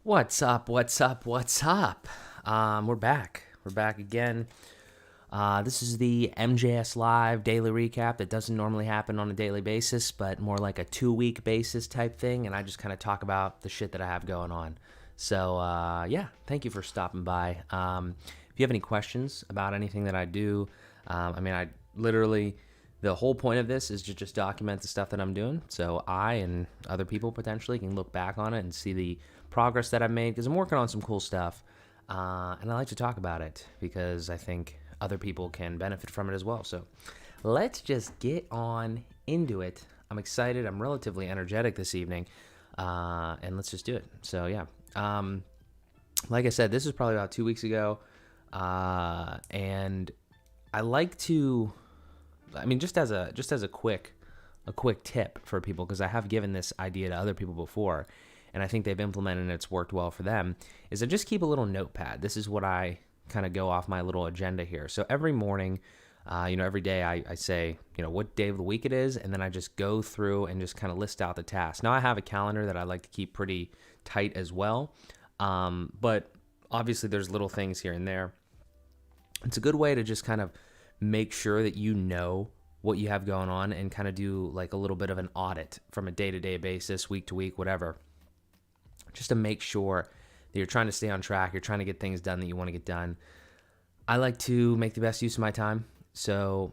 What's up? What's up? What's up? We're back. We're back again. This is the MJS Live daily recap that doesn't normally happen on a daily basis, but more like a 2-week basis type thing. And I just kind of talk about the shit that I have going on. So, yeah, thank you for stopping by. If you have any questions about anything that I do, I literally, the whole point of this is to just document the stuff that I'm doing. So I and other people potentially can look back on it and see the progress that I've made because I'm working on some cool stuff. And I like to talk about it because I think other people can benefit from it as well. So let's just get on into it. I'm excited. I'm relatively energetic this evening. And let's just do it. So, yeah. Like I said, this is probably about 2 weeks ago. And I like to, just as a quick tip for people, because I have given this idea to other people before, and I think they've implemented and it's worked well for them, is to just keep a little notepad. This is what I kind of go off my little agenda here. So every morning, every day I say, what day of the week it is, and then I just go through and just kind of list out the tasks. Now I have a calendar that I like to keep pretty tight as well, but obviously there's little things here and there. It's a good way to just kind of make sure that you know what you have going on and kind of do like a little bit of an audit from a day-to-day basis, week to week, whatever, just to make sure that you're trying to stay on track, you're trying to get things done that you want to get done. I like to make the best use of my time, so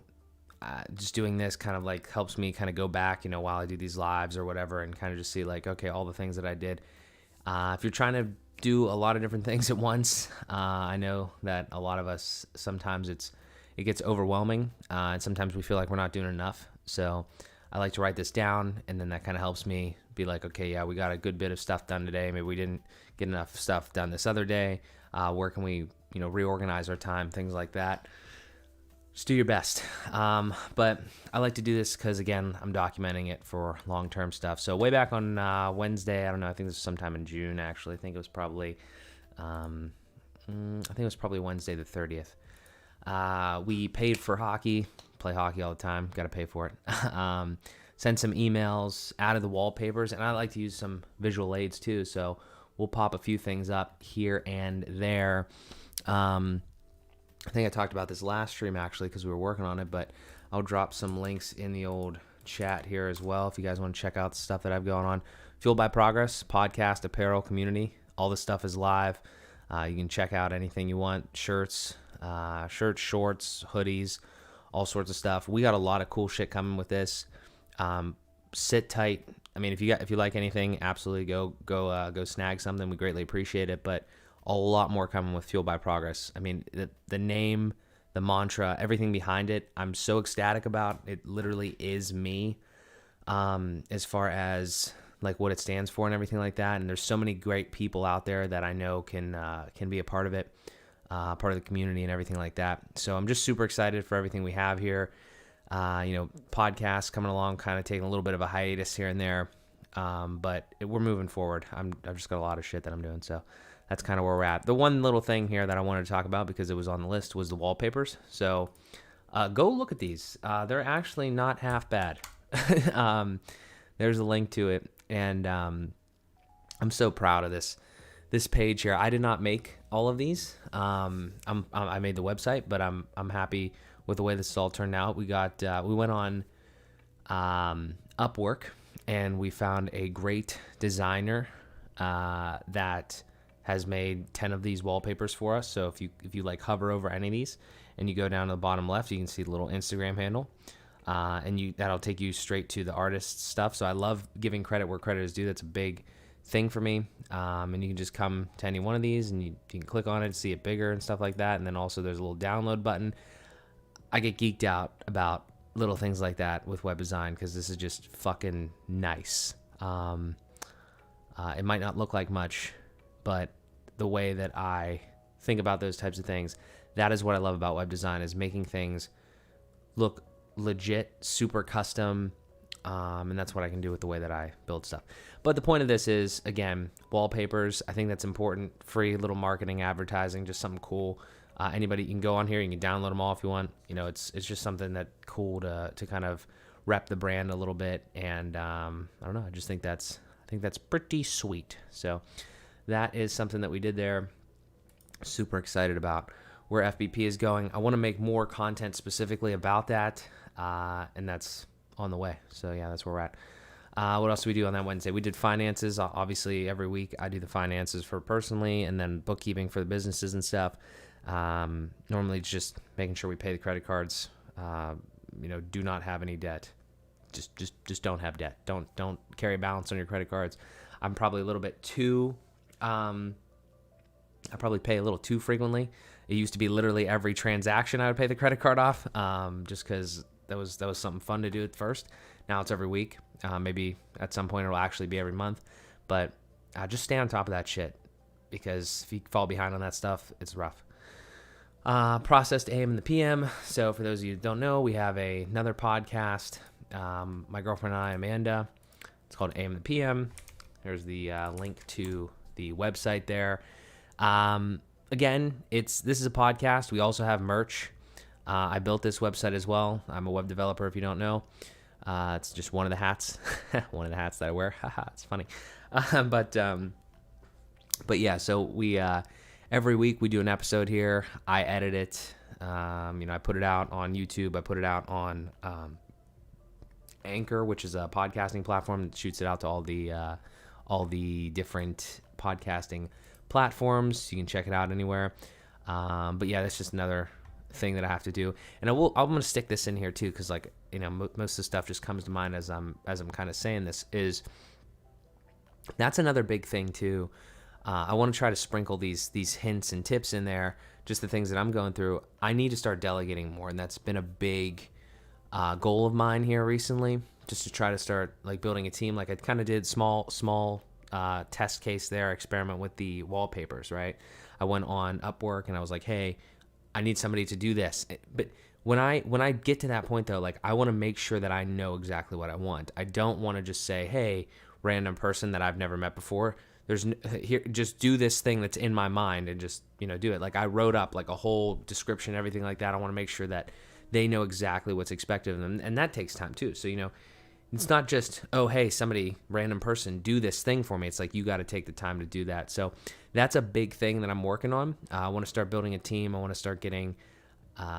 just doing this kind of like helps me kind of go back, while I do these lives or whatever, and kind of just see like, okay, all the things that I did. If you're trying to do a lot of different things at once, I know that a lot of us, sometimes it gets overwhelming, and sometimes we feel like we're not doing enough. So I like to write this down, and then that kind of helps me be like, okay, yeah, we got a good bit of stuff done today. Maybe we didn't get enough stuff done this other day. Where can we, reorganize our time, things like that. Just do your best. But I like to do this because, again, I'm documenting it for long-term stuff. So way back on Wednesday, I don't know, I think this was sometime in June, actually. I think it was probably Wednesday the 30th. We paid for hockey, play hockey all the time, got to pay for it. Send some emails, added the wallpapers, and I like to use some visual aids too, so we'll pop a few things up here and there. I think I talked about this last stream actually because we were working on it, but I'll drop some links in the old chat here as well if you guys want to check out the stuff that I've going on. Fueled by Progress, podcast, apparel, community, all this stuff is live. You can check out anything you want, shirts, shorts, hoodies, all sorts of stuff. We got a lot of cool shit coming with this. Sit tight. If you like anything, absolutely go snag something. We greatly appreciate it, but a lot more coming with Fueled by Progress. The name, the mantra, everything behind it, I'm so ecstatic about. It literally is me, as far as like what it stands for and everything like that. And there's so many great people out there that I know can be a part of it. Part of the community and everything like that. So I'm just super excited for everything we have here. Podcasts coming along, kind of taking a little bit of a hiatus here and there. But we're moving forward. I've just got a lot of shit that I'm doing. So that's kind of where we're at. The one little thing here that I wanted to talk about because it was on the list was the wallpapers. So go look at these. They're actually not half bad. There's a link to it. And I'm so proud of this page here. I did not make all of these. I made the website, but I'm happy with the way this all turned out. We went on Upwork and we found a great designer that has made 10 of these wallpapers for us. So if you like hover over any of these and you go down to the bottom left, you can see the little Instagram handle. And that'll take you straight to the artist's stuff. So I love giving credit where credit is due. That's a big thing for me. And you can just come to any one of these and you can click on it and see it bigger and stuff like that. And then also there's a little download button. I get geeked out about little things like that with web design because this is just fucking nice. It might not look like much, but the way that I think about those types of things, that is what I love about web design, is making things look legit, super custom, and that's what I can do with the way that I build stuff. But the point of this is, again, wallpapers. I think that's important. Free little marketing, advertising, just something cool. Anybody, you can go on here, you can download them all if you want. It's just something that cool to kind of rep the brand a little bit. And I don't know, I think that's pretty sweet. So that is something that we did there. Super excited about where FBP is going. I want to make more content specifically about that, and that's on the way. So yeah, that's where we're at. What else do we do on that Wednesday? We did finances. Obviously, every week I do the finances for personally, and then bookkeeping for the businesses and stuff. Normally, it's just making sure we pay the credit cards. Do not have any debt. Just don't have debt. Don't carry a balance on your credit cards. I'm probably a little bit too. I probably pay a little too frequently. It used to be literally every transaction I would pay the credit card off, just because that was something fun to do at first. Now it's every week. Maybe at some point it'll actually be every month. But just stay on top of that shit, because if you fall behind on that stuff, it's rough. Processed AM and the PM. So for those of you who don't know, we have another podcast. My girlfriend and I, Amanda. It's called AM and the PM. There's the link to the website there. Again, this is a podcast. We also have merch. I built this website as well. I'm a web developer, if you don't know. It's just one of the hats, one of the hats that I wear. Haha, it's funny. But yeah, so we every week we do an episode here. I edit it. I put it out on YouTube. I put it out on Anchor, which is a podcasting platform that shoots it out to all the different podcasting platforms. You can check it out anywhere. But yeah, that's just another thing that I have to do. And I'm going to stick this in here too, because most of the stuff just comes to mind as I'm kind of saying this. Is that's another big thing too. I want to try to sprinkle these hints and tips in there, just the things that I'm going through. I need to start delegating more, and that's been a big goal of mine here recently, just to try to start building a team. I kind of did small test case there, experiment with the wallpapers, right? I went on Upwork and I was like, hey, I need somebody to do this. But when I get to that point though, I want to make sure that I know exactly what I want. I don't want to just say, hey, random person that I've never met before, here, just do this thing that's in my mind and just, do it. I wrote up a whole description, everything like that. I want to make sure that they know exactly what's expected of them. And that takes time too. So, it's not just, oh, hey, somebody, random person, do this thing for me. It's you got to take the time to do that. So that's a big thing that I'm working on. I want to start building a team. I want to start getting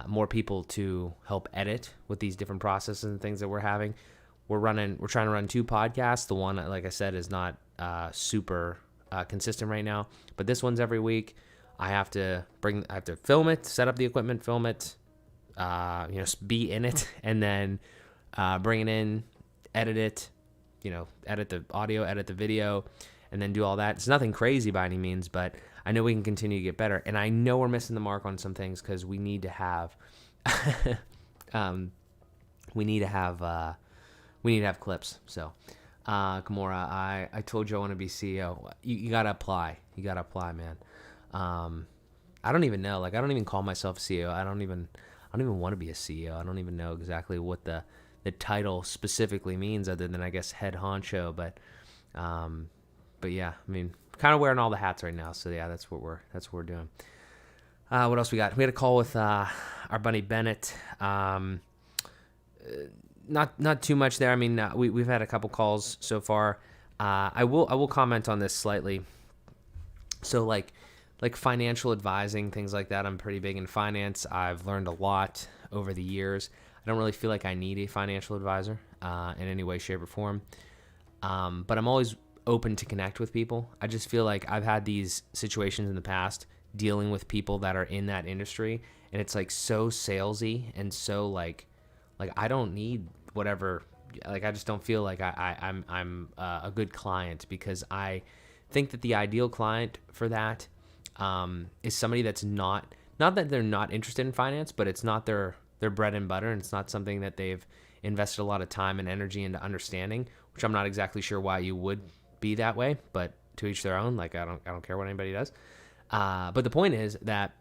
more people to help edit with these different processes and things that we're having. We're trying to run 2 podcasts. The one, like I said, is not super consistent right now, but this one's every week. I have to film it, set up the equipment, film it, be in it, and then bring it in, edit it, edit the audio, edit the video, and then do all that. It's nothing crazy by any means, but I know we can continue to get better. And I know we're missing the mark on some things because we need to have, clips. So, Kimura, I told you I want to be CEO. You gotta apply. You gotta apply, man. I don't even know. I don't even call myself CEO. I don't even want to be a CEO. I don't even know exactly what the title specifically means, other than I guess head honcho. But yeah, kind of wearing all the hats right now. So yeah, that's what we're doing. What else we got? We had a call with our buddy Bennett. Not too much there. We've had a couple calls so far. I will comment on this slightly. So like financial advising, things like that. I'm pretty big in finance. I've learned a lot over the years. I don't really feel like I need a financial advisor in any way, shape, or form. But I'm always open to connect with people. I just feel like I've had these situations in the past dealing with people that are in that industry, and it's so salesy and so I don't need whatever. I just don't feel like I'm a good client, because I think that the ideal client for that is somebody that's not that they're not interested in finance, but it's not their bread and butter, and it's not something that they've invested a lot of time and energy into understanding, which I'm not exactly sure why you would be that way, but to each their own. I don't care what anybody does. But the point is that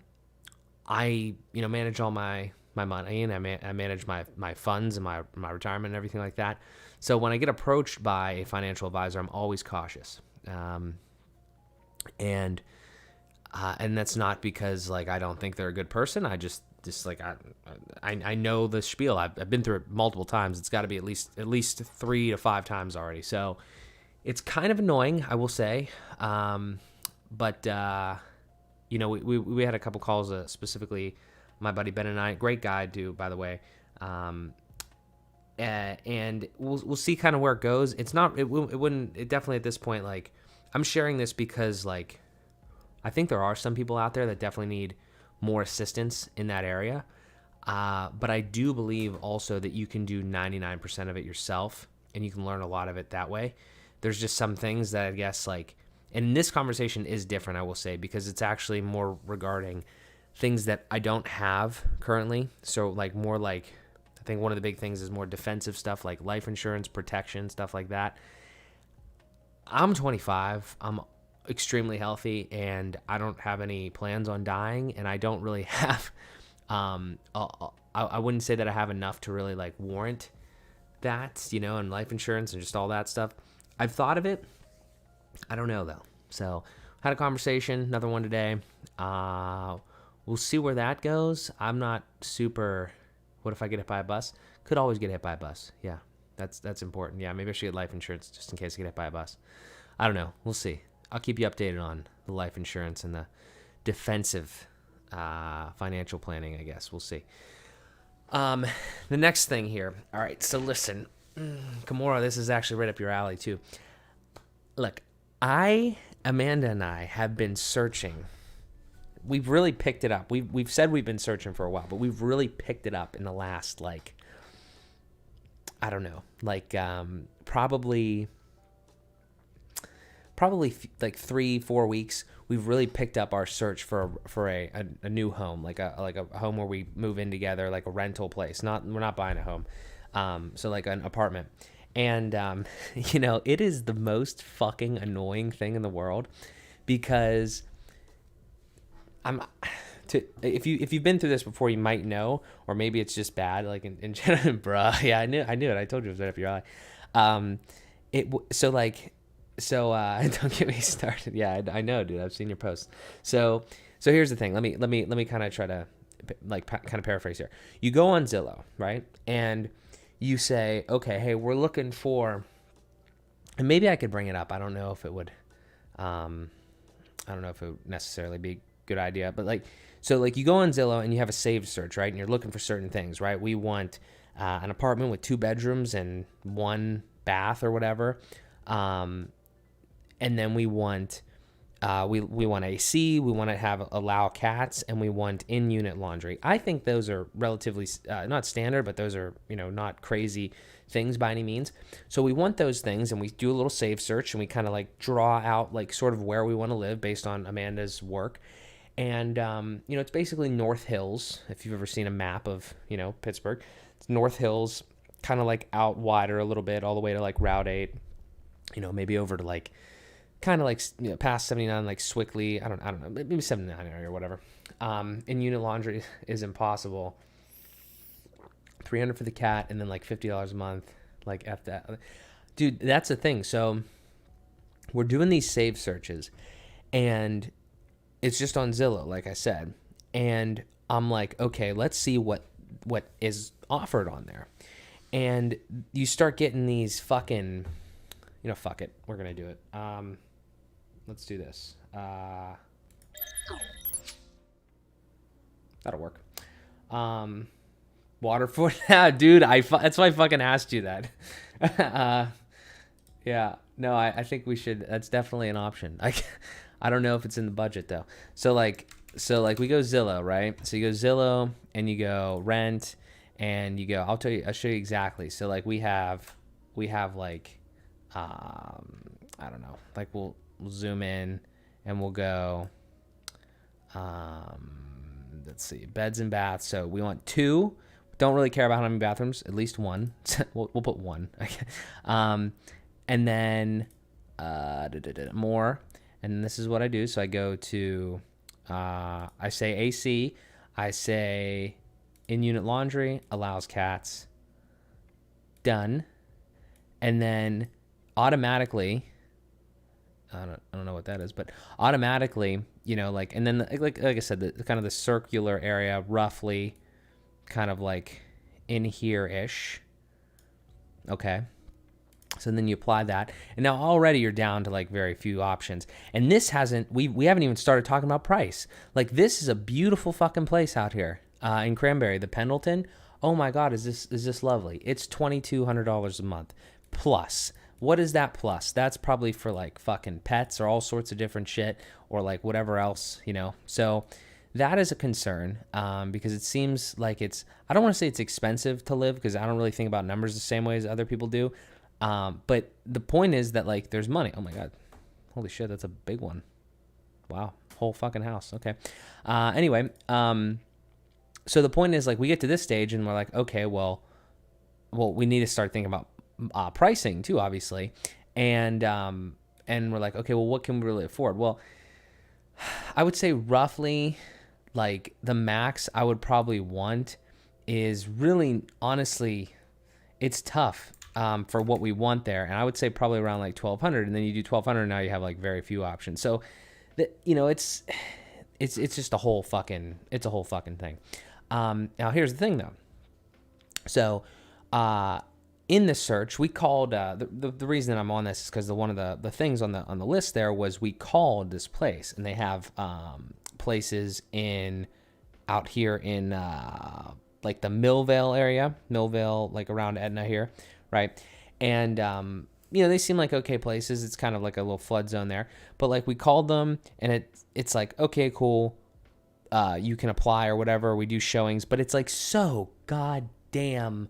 I, manage all my money, and I manage my funds and my retirement and everything like that. So when I get approached by a financial advisor, I'm always cautious. And that's not because I don't think they're a good person. I just I know the spiel. I've been through it multiple times. It's got to be at least 3 to 5 times already. So it's kind of annoying, I will say. But we had a couple calls, specifically my buddy Ben and I, great guy too, by the way. And we'll see kind of where it goes. It's not, it wouldn't, it definitely at this point, like, I'm sharing this because, like, I think there are some people out there that definitely need more assistance in that area. But I do believe also that you can do 99% of it yourself, and you can learn a lot of it that way. There's just some things that I guess, like, and this conversation is different, I will say, because it's actually more regarding things that I don't have currently. So, like, more like, I think one of the big things is more defensive stuff, like life insurance, protection, stuff like that. I'm 25. I'm extremely healthy, and I don't have any plans on dying, and I don't really have, I wouldn't say that I have enough to really, like, warrant that, and life insurance and just all that stuff. I've thought of it. I don't know, though. So, had a conversation, another one today. We'll see where that goes. I'm not super, what if I get hit by a bus? Could always get hit by a bus. Yeah, that's important. Yeah, maybe I should get life insurance just in case I get hit by a bus. I don't know. We'll see. I'll keep you updated on the life insurance and the defensive financial planning, I guess. We'll see. The next thing here. All right, so listen. Kimura, this is actually right up your alley, too. Look, Amanda and I have been searching. We've really picked it up. We've said we've been searching for a while, but we've really picked it up in the last, like, I don't know, like, probably like 3-4 weeks. We've really picked up our search for a new home, like a home where we move in together, like a rental place. We're not buying a home, so like an apartment. And it is the most fucking annoying thing in the world, because if you've been through this before, you might know, or maybe it's just bad, like in general. Bruh, yeah, I knew it. I told you it was right up your alley. Don't get me started. Yeah, I know, dude. I've seen your posts. So here's the thing. Let me kind of try to, like, kind of paraphrase here. You go on Zillow, right? And you say, okay, hey, we're looking for, and maybe I could bring it up. I don't know if it would necessarily be a good idea, but you go on Zillow and you have a saved search, right? And you're looking for certain things, right? We want an apartment with 2 bedrooms and 1 bath or whatever. And then we want we want AC, we want to allow cats, and we want in-unit laundry. I think those are relatively not standard, but those are, not crazy things by any means. So we want those things, and we do a little save search, and we kind of like draw out like sort of where we want to live based on Amanda's work. And it's basically North Hills. If you've ever seen a map of Pittsburgh, it's North Hills, kind of like out wider a little bit, all the way to like Route 8. Maybe over to like, kind of like, past 79, like Swickley. I don't know, maybe 79 area or whatever. In unit laundry is impossible. $300 for the cat, and then like $50 a month. Like, F that, dude. That's the thing. So we're doing these save searches, and it's just on Zillow, like I said. And I'm like, okay, let's see what is offered on there. And you start getting these fucking, fuck it, we're gonna do it. Let's do this. That'll work. Waterford. Yeah, dude, that's why I fucking asked you that. Yeah, no, I think we should. That's definitely an option. I don't know if it's in the budget though. So like we go Zillow, right? So you go Zillow and you go rent, and you go. I'll show you exactly. So like we have like, I don't know. Like we'll zoom in and we'll go. Let's see, beds and baths. So we want 2. Don't really care about how many bathrooms. At least 1. we'll put 1. And then more. And this is what I do. So I go to, I say AC. I say in-unit laundry, allows cats. Done. And then automatically, I don't know what that is, but automatically, and then like I said, the kind of the circular area, roughly, kind of like in here-ish. Okay. So then you apply that, and now already you're down to like very few options. And this hasn't, we haven't even started talking about price. Like, this is a beautiful fucking place out here in Cranberry, the Pendleton. Oh my God, is this lovely? It's $2,200 a month plus. What is that plus? That's probably for like fucking pets or all sorts of different shit, or like whatever else, you know? So that is a concern, because it seems like I don't want to say it's expensive to live, because I don't really think about numbers the same way as other people do. But the point is that like there's money. Oh my God. Holy shit, that's a big one. Wow. Whole fucking house. Okay. Anyway, so the point is, like, we get to this stage and we're like, okay, well, we need to start thinking about pricing too, obviously. And we're like, okay, well, what can we really afford? Well, I would say roughly like the max I would probably want is really, honestly, it's tough for what we want there. And I would say probably around like 1,200, and then you do 1,200, now you have like very few options. So you know, it's just a whole fucking thing. Now here's the thing though. So, in the search, we called, the reason that I'm on this is because one of the things on the list there was we called this place, and they have, places out here in, like the Millvale area, like around Etna here. Right. And, you know, they seem like okay places. It's kind of like a little flood zone there, but like we called them, and it's like, okay, cool. You can apply or whatever. We do showings, but it's like so goddamn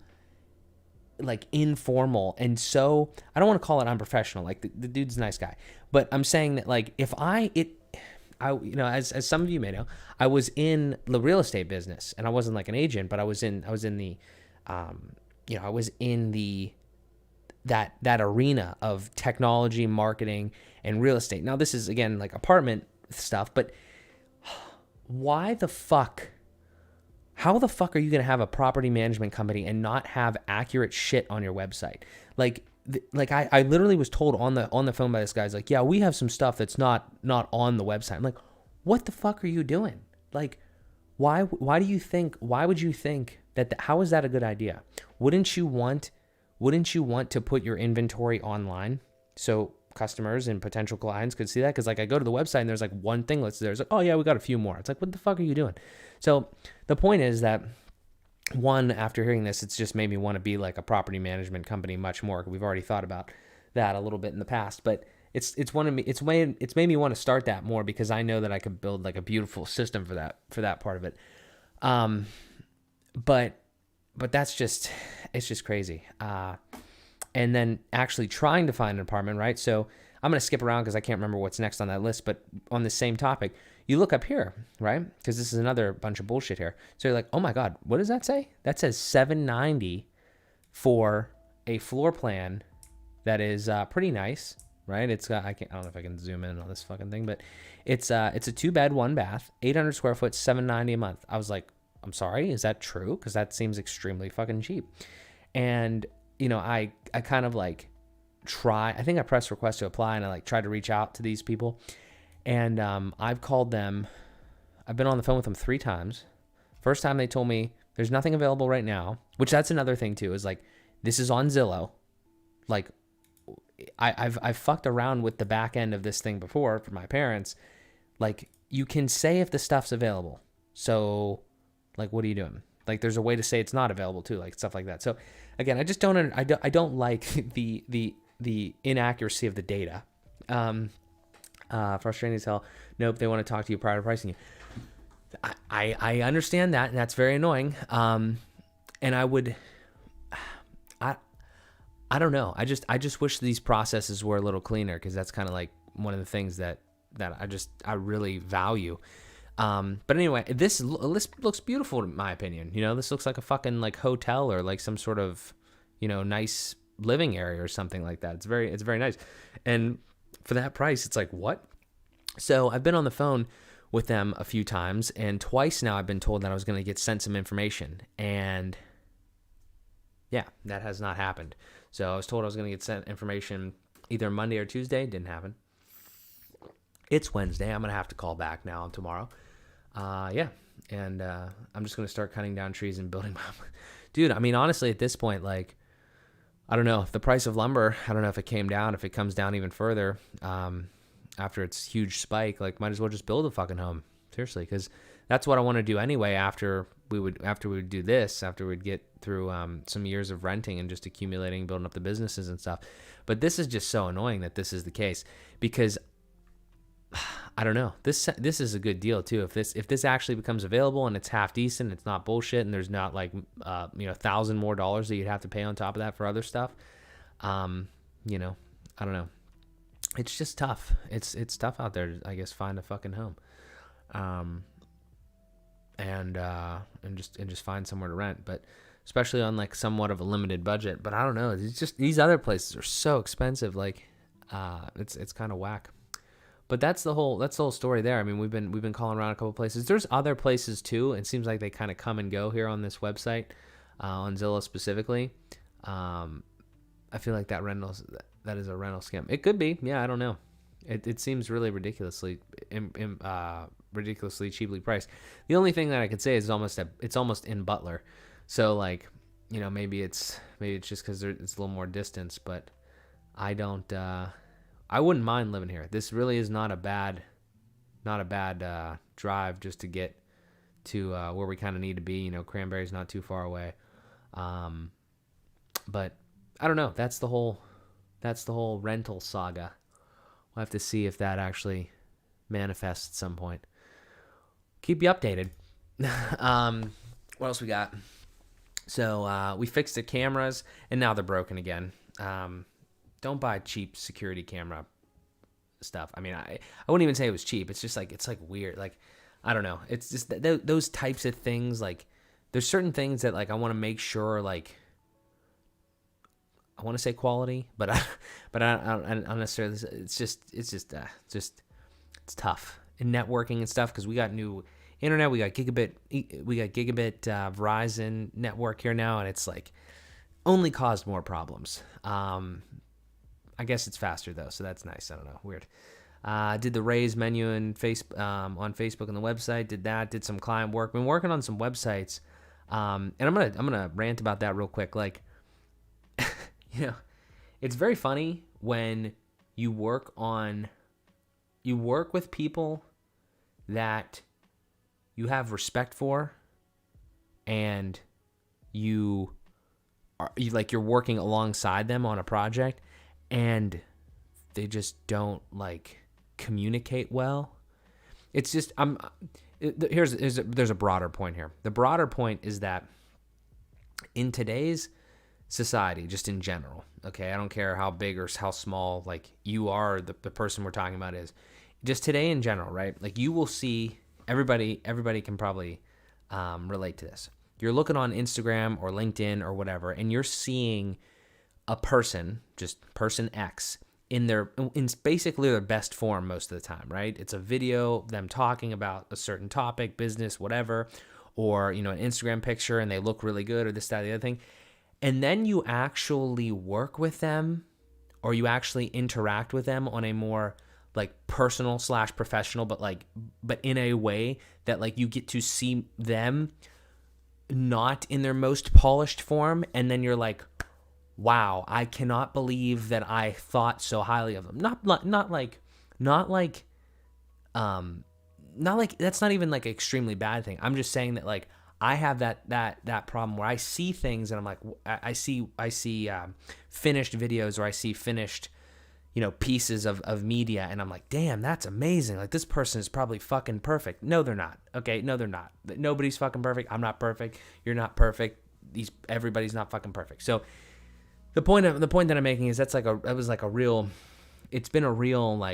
like informal, and so I don't want to call it unprofessional. Like the dude's a nice guy, but I'm saying that like if I you know, as some of you may know, I was in the real estate business, and I wasn't like an agent, but I was in the you know, I was in that arena of technology, marketing, and real estate. Now this is again like apartment stuff, but how the fuck are you going to have a property management company and not have accurate shit on your website? Like I literally was told on the phone by this guy, like, yeah, we have some stuff that's not on the website. I'm like, what the fuck are you doing? Like, why would you think that, how is that a good idea? Wouldn't you want to put your inventory online so customers and potential clients could see that? Because like I go to the website and there's like one thing listed there. It's like, oh yeah, we got a few more. It's like, what the fuck are you doing? So the point is that, one, after hearing this, it's just made me want to be like a property management company much more. We've already thought about that a little bit in the past, but it's made me want to start that more, because I know that I could build like a beautiful system for that part of it. But that's just, it's just crazy. And then actually trying to find an apartment, right? So I'm going to skip around because I can't remember what's next on that list, but on the same topic, you look up here, right? Because this is another bunch of bullshit here. So you're like, oh my God, what does that say? That says $790 for a floor plan that is pretty nice, right? It's got, I don't know if I can zoom in on this fucking thing, but it's a 2-bed, 1-bath, 800 square foot, $790 a month. I was like, I'm sorry, is that true? Because that seems extremely fucking cheap. And you know, I kind of like I think I pressed request to apply, and I like tried to reach out to these people, and I've called them. I've been on the phone with them 3 times. First time they told me there's nothing available right now, which that's another thing too, is like, this is on Zillow. Like I've fucked around with the back end of this thing before for my parents. Like, you can say if the stuff's available. So like, what are you doing? Like, there's a way to say it's not available too, like stuff like that. So again, I just don't like the inaccuracy of the data. Frustrating as hell. Nope, they want to talk to you prior to pricing you. I understand that, and that's very annoying. And I don't know. I just wish these processes were a little cleaner, because that's kind of like one of the things that I really value. But anyway, this looks beautiful in my opinion. You know, this looks like a fucking like hotel, or like some sort of, you know, nice living area or something like that. It's very nice. And for that price, it's like, what? So I've been on the phone with them a few times, and twice now I've been told that I was going to get sent some information, and yeah, that has not happened. So I was told I was going to get sent information either Monday or Tuesday. Didn't happen. It's Wednesday. I'm going to have to call back now and tomorrow. Yeah. And I'm just going to start cutting down trees and building my... Dude, I mean, honestly, at this point, like, I don't know if the price of lumber, I don't know if it came down, if it comes down even further after its huge spike. Like, might as well just build a fucking home. Seriously, because that's what I want to do anyway. After we would do this, after we'd get through some years of renting and just accumulating, building up the businesses and stuff. But this is just so annoying that this is the case, because I don't know. This is a good deal too. If this actually becomes available and it's half decent, it's not bullshit, and there's not like $1,000 more that you'd have to pay on top of that for other stuff. I don't know. It's just tough. It's tough out there to, I guess, find a fucking home. And just find somewhere to rent, but especially on like somewhat of a limited budget. But I don't know. It's just these other places are so expensive. Like, it's kind of whack. But that's the whole story there. I mean, we've been calling around a couple places. There's other places too. It seems like they kind of come and go here on this website, on Zillow specifically. I feel like that is a rental scam. It could be. Yeah, I don't know. It seems really ridiculously cheaply priced. The only thing that I could say is it's almost in Butler. So like, maybe it's just because it's a little more distance, but I wouldn't mind living here. This really is not a bad drive just to get to where we kind of need to be. Cranberry's not too far away. But I don't know. That's the whole rental saga. We'll have to see if that actually manifests at some point. Keep you updated. What else we got? So we fixed the cameras, and now they're broken again. Don't buy cheap security camera stuff. I mean, I wouldn't even say it was cheap. It's just like, it's like weird. Like, I don't know. It's just those types of things. Like, there's certain things that like I want to make sure, like, I want to say quality, but I don't necessarily. It's tough in networking and stuff, because we got new internet. We got gigabit Verizon network here now, and it's like only caused more problems. I guess it's faster though, so that's nice. I don't know, weird. Did the raise menu on Facebook and the website. Did some client work. Been working on some websites, and I'm gonna rant about that real quick. Like, it's very funny when you work with people that you have respect for, and you're working alongside them on a project, and they just don't like communicate well. It's just there's a broader point here. The broader point is that in today's society, just in general, okay, I don't care how big or how small like you are, the person we're talking about is, just today in general, right? Like, you will see everybody can probably relate to this. You're looking on Instagram or LinkedIn or whatever, and you're seeing a person, just person X, in basically their best form most of the time, right? It's a video, them talking about a certain topic, business, whatever, or, an Instagram picture, and they look really good, or this, that, the other thing. And then you actually work with them, or you actually interact with them on a more like personal / professional, but in a way that like you get to see them not in their most polished form, and then you're like, wow, I cannot believe that I thought so highly of them. Not like that's not even like an extremely bad thing. I'm just saying that like I have that problem where I see things and I'm like, I see finished videos, or I see finished pieces of media, and I'm like, damn, that's amazing. Like, this person is probably fucking perfect. No, they're not. Okay, no, they're not. Nobody's fucking perfect. I'm not perfect. You're not perfect. Everybody's not fucking perfect. So the point that I'm making is it's been a real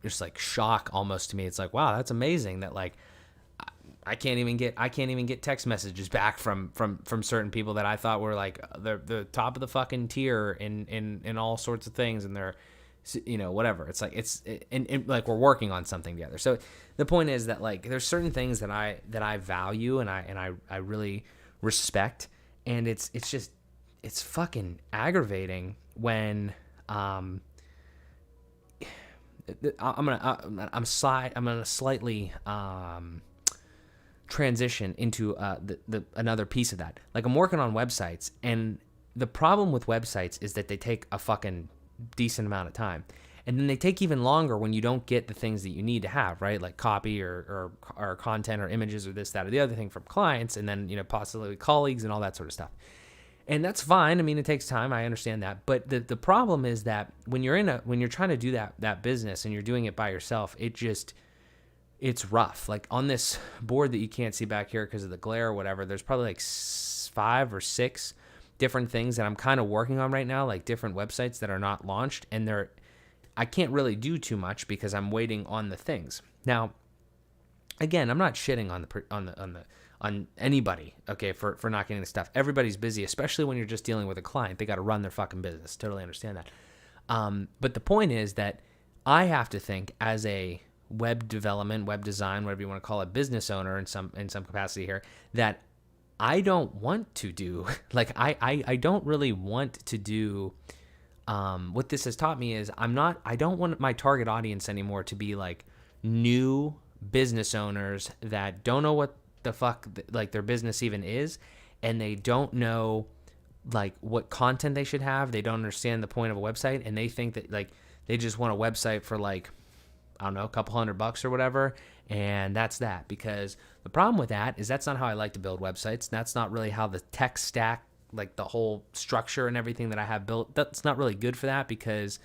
just like shock almost to me. It's like, wow, that's amazing that like I can't even get text messages back from certain people that I thought were like the top of the fucking tier in all sorts of things, and they're whatever. It's like and like we're working on something together. So the point is that like there's certain things that I value and I really respect, and it's fucking aggravating when I'm gonna slightly transition into the another piece of that. Like I'm working on websites, and the problem with websites is that they take a fucking decent amount of time. And then they take even longer when you don't get the things that you need to have, right? Like copy or content or images or this, that, or the other thing from clients, and then, possibly colleagues and all that sort of stuff. And that's fine. I mean, it takes time. I understand that. But the problem is that when you're trying to do that business and you're doing it by yourself, it's rough. Like on this board that you can't see back here because of the glare or whatever, there's probably like 5 or 6 different things that I'm kind of working on right now, like different websites that are not launched, and I can't really do too much because I'm waiting on the things. Now, again, I'm not shitting on anybody, okay, for not getting the stuff. Everybody's busy, especially when you're just dealing with a client. They got to run their fucking business. Totally understand that. But the point is that I have to think as a web development, web design, whatever you want to call it, business owner in some capacity here, that I don't want to do, like I don't really want to do. What this has taught me is I don't want my target audience anymore to be like new business owners that don't know what the fuck like their business even is, and they don't know like what content they should have. They don't understand the point of a website, and they think that like they just want a website for like, I don't know, a couple $100 or whatever, and that's that. Because the problem with that is that's not how I like to build websites. That's not really how the tech stack, like the whole structure and everything that I have built, that's not really good for that, because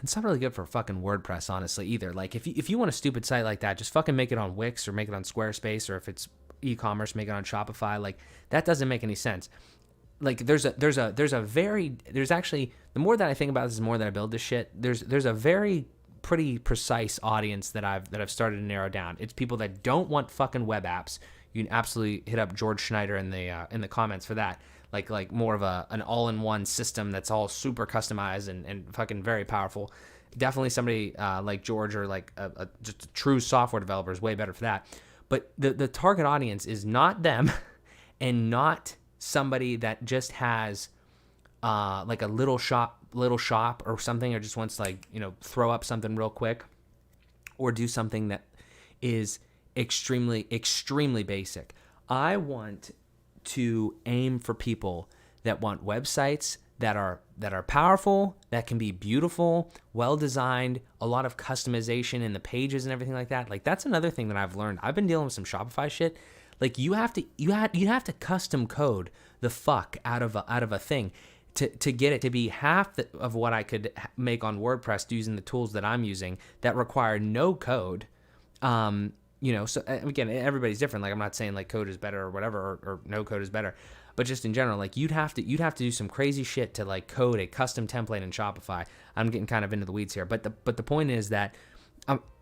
it's not really good for fucking WordPress, honestly, either. Like if you want a stupid site like that, just fucking make it on Wix or make it on Squarespace, or if it's e-commerce, make it on Shopify. Like that doesn't make any sense. Like there's actually, the more that I think about this, the more that I build this shit, there's a very pretty precise audience that I've started to narrow down. It's people that don't want fucking web apps. You can absolutely hit up George Schneider in the comments for that. Like more of an all-in-one system that's all super customized and fucking very powerful. Definitely somebody like George, or like just a true software developer, is way better for that. But the target audience is not them, and not somebody that just has like a little shop or something, or just wants like, throw up something real quick, or do something that is extremely, extremely basic. I want to aim for people that want websites that are powerful, that can be beautiful, well designed, a lot of customization in the pages and everything like that. Like that's another thing that I've learned. I've been dealing with some Shopify shit. Like you have to custom code the fuck out of a thing to get it to be half of what I could make on WordPress using the tools that I'm using that require no code. So again, everybody's different. Like I'm not saying like code is better or whatever, or no code is better, but just in general, like you'd have to do some crazy shit to like code a custom template in Shopify. I'm getting kind of into the weeds here, but the point is that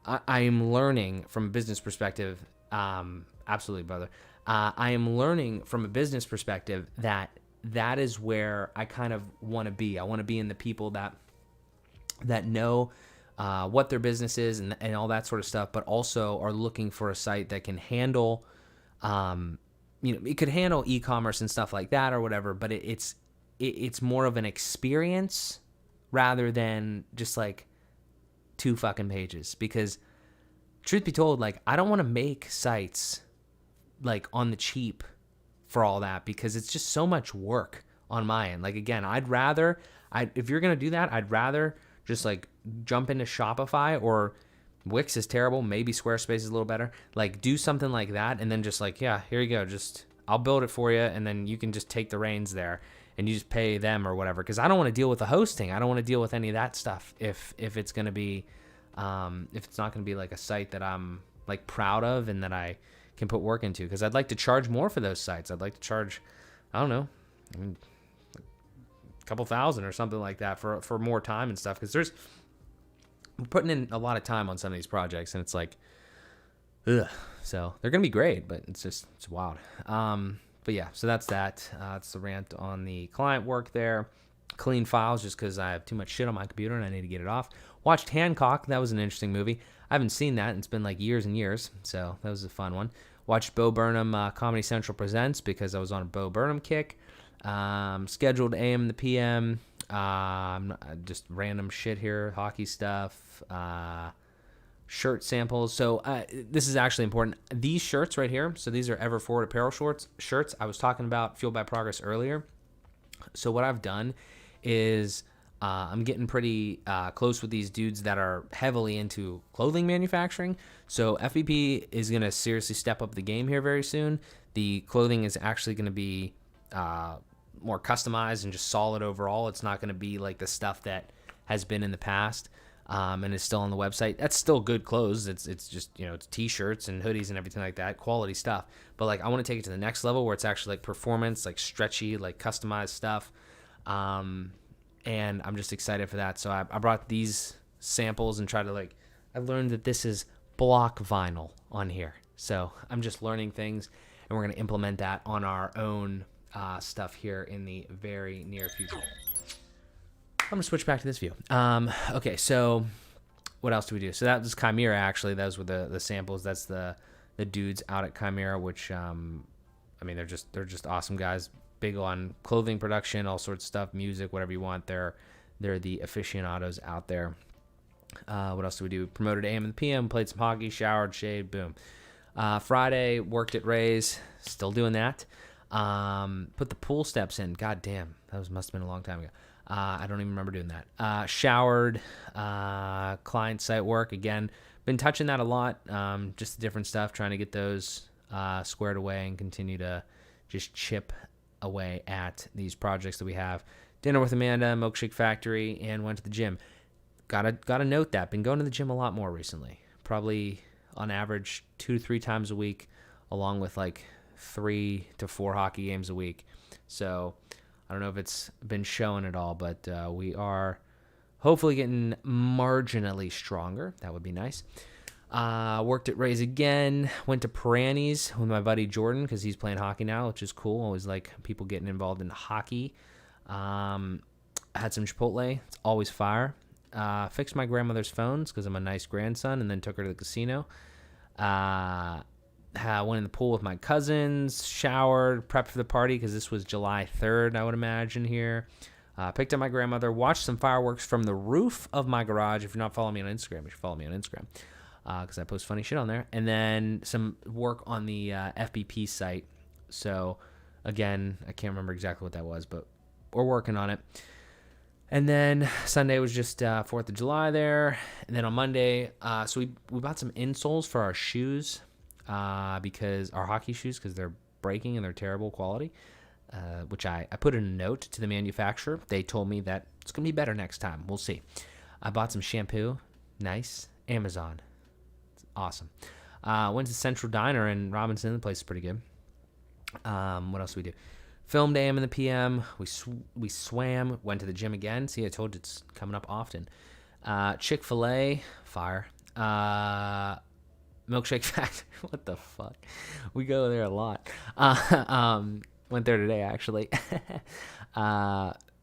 I am learning from a business perspective. Absolutely, brother. I am learning from a business perspective that is where I kind of want to be. I want to be in the people that know what their business is and all that sort of stuff, but also are looking for a site that can handle, it could handle e-commerce and stuff like that or whatever, but it's more of an experience rather than just like 2 fucking pages. Because truth be told, like I don't want to make sites like on the cheap for all that, because it's just so much work on my end. Like again, if you're going to do that, I'd rather just like jump into Shopify, or Wix is terrible, maybe Squarespace is a little better. Like do something like that, and then just like, yeah, here you go, just I'll build it for you, and then you can just take the reins there and you just pay them or whatever. Because I don't want to deal with the hosting. I don't want to deal with any of that stuff if it's going to be if it's not going to be like a site that I'm like proud of and that I can put work into. Because I'd like to charge more for those sites. I'd like to charge, I don't know, a couple $1,000 or something like that for more time and stuff. Because I'm putting in a lot of time on some of these projects, and it's like, ugh. So they're gonna be great, but it's wild. But yeah, so that's that. It's the rant on the client work there. Clean files just because I have too much shit on my computer and I need to get it off. Watched Hancock. That was an interesting movie. I haven't seen that, and it's been like years and years, so that was a fun one. Watched Bo Burnham Comedy Central Presents because I was on a Bo Burnham kick. Scheduled AM to PM. Just random shit here, hockey stuff. shirt samples. So this is actually important. These shirts right here, so these are Ever Forward apparel shirts. I was talking about Fueled by Progress earlier. So what I've done is I'm getting pretty close with these dudes that are heavily into clothing manufacturing. So FBP is going to seriously step up the game here very soon. The clothing is actually going to be more customized and just solid overall. It's not going to be like the stuff that has been in the past and is still on the website. That's still good clothes. It's just, it's t-shirts and hoodies and everything like that, quality stuff. But like I want to take it to the next level where it's actually like performance, like stretchy, like customized stuff. And I'm just excited for that. So I brought these samples and try to I learned that this is block vinyl on here. So I'm just learning things, and we're going to implement that on our own stuff here in the very near future. I'm going to switch back to this view. Okay, so what else do we do? So that was CHIMERA, actually. Those were the samples. That's the dudes out at CHIMERA, which, they're just awesome guys. Big on clothing production, all sorts of stuff, music, whatever you want. They're the aficionados out there. What else do we do? Promoted AM and PM, played some hockey, showered, shaved, boom. Friday, worked at Ray's, still doing that. Put the pool steps in. God damn, must have been a long time ago. I don't even remember doing that. Showered, client site work. Again, been touching that a lot. Just different stuff, trying to get those squared away and continue to just chip away at these projects that we have. Dinner with Amanda, Milkshake Factory, and went to the gym. Gotta note that. Been going to the gym a lot more recently. Probably on average 2 to 3 times a week, along with 3 to 4 hockey games a week. So I don't know if it's been showing at all, but we are hopefully getting marginally stronger. That would be nice. Worked at Ray's again. Went to Perani's with my buddy Jordan because he's playing hockey now, which is cool. Always like people getting involved in hockey. Had some Chipotle. It's always fire. Fixed my grandmother's phones because I'm a nice grandson, and then took her to the casino. Went in the pool with my cousins, showered, prepped for the party because this was July 3rd, I would imagine here. Picked up my grandmother, watched some fireworks from the roof of my garage. If you're not following me on Instagram, you should follow me on Instagram because I post funny shit on there. And then some work on the FBP site. So, again, I can't remember exactly what that was, but we're working on it. And then Sunday was just 4th of July there. And then on Monday, so we bought some insoles for our shoes. Because our hockey shoes, because they're breaking and they're terrible quality, which I put in a note to the manufacturer. They told me that it's going to be better next time. We'll see. I bought some shampoo. Nice. Amazon. It's awesome. Went to Central Diner in Robinson. The place is pretty good. What else did we do? Filmed AM and the PM. We swam. Went to the gym again. See, I told you it's coming up often. Chick-fil-A. Fire. Milkshake Factory. What the fuck? We go there a lot. Went there today, actually.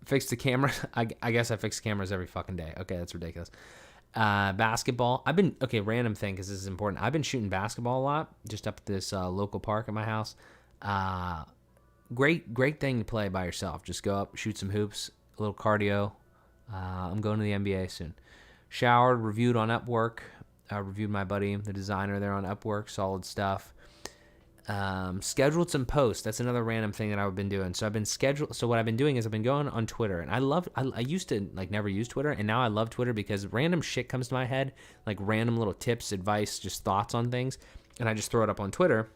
Fixed the camera. I guess I fix cameras every fucking day. Okay, that's ridiculous. Basketball. Random thing because this is important. I've been shooting basketball a lot just up at this local park at my house. Great thing to play by yourself. Just go up, shoot some hoops, a little cardio. I'm going to the NBA soon. Showered, reviewed on Upwork. Reviewed my buddy, the designer there on Upwork. Solid stuff. Scheduled some posts. That's another random thing that I've been doing. So what I've been doing is I've been going on Twitter, and I used to never use Twitter, and now I love Twitter because random shit comes to my head, like random little tips, advice, just thoughts on things, and I just throw it up on Twitter.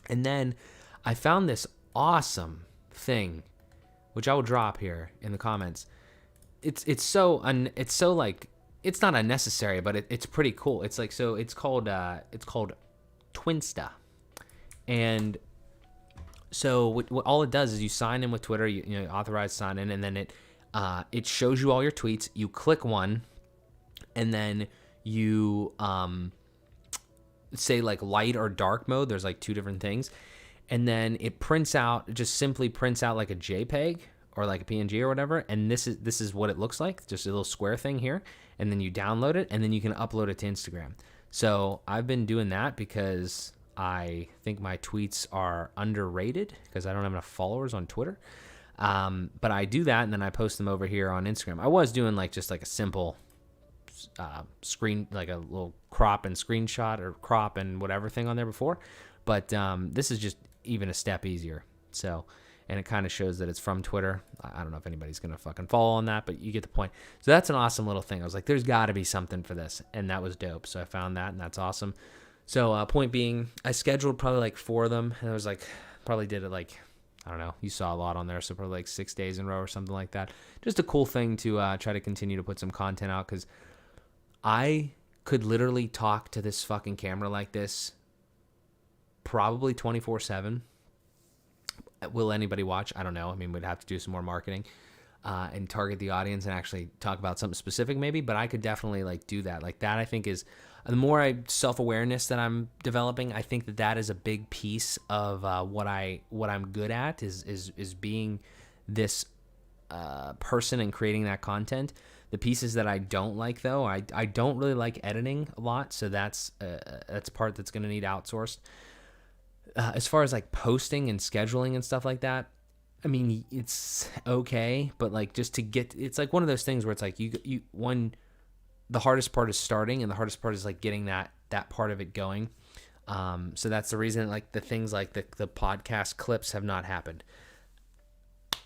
And then I found this awesome thing, which I will drop here in the comments. It's not unnecessary, but it's pretty cool. It's called Twinsta. And so what all it does is you sign in with Twitter, you authorize sign in, and then it shows you all your tweets. You click one, and then you say light or dark mode. There's 2 different things, and then it simply prints out like a JPEG or like a PNG or whatever. And this is what it looks like, just a little square thing here. And then you download it, and then you can upload it to Instagram. So I've been doing that because I think my tweets are underrated because I don't have enough followers on Twitter. But I do that, and then I post them over here on Instagram. I was doing just a simple screen, like a little crop and screenshot or crop and whatever thing on there before. But this is just even a step easier. So, and it kind of shows that it's from Twitter. I don't know if anybody's going to fucking follow on that, but you get the point. So that's an awesome little thing. I was like, there's got to be something for this. And that was dope. So I found that, and that's awesome. So point being, I scheduled probably like 4 of them. And I was like, probably did it like, I don't know. You saw a lot on there. So probably like 6 days in a row or something like that. Just a cool thing to try to continue to put some content out. Because I could literally talk to this fucking camera like this probably 24/7. Will anybody watch? I don't know. I mean, we'd have to do some more marketing and target the audience and actually talk about something specific maybe, but I could definitely like do that. Like that, I think is the more self-awareness that I'm developing, I think that is a big piece of what I'm good at is being this person and creating that content. The pieces that I don't like, though, I don't really like editing a lot, so that's part that's going to need outsourced. As far as like posting and scheduling and stuff like that, I mean, it's okay, but like just to get, it's like one of those things where it's like the hardest part is starting, and the hardest part is like getting that part of it going. So that's the reason like the things like the podcast clips have not happened.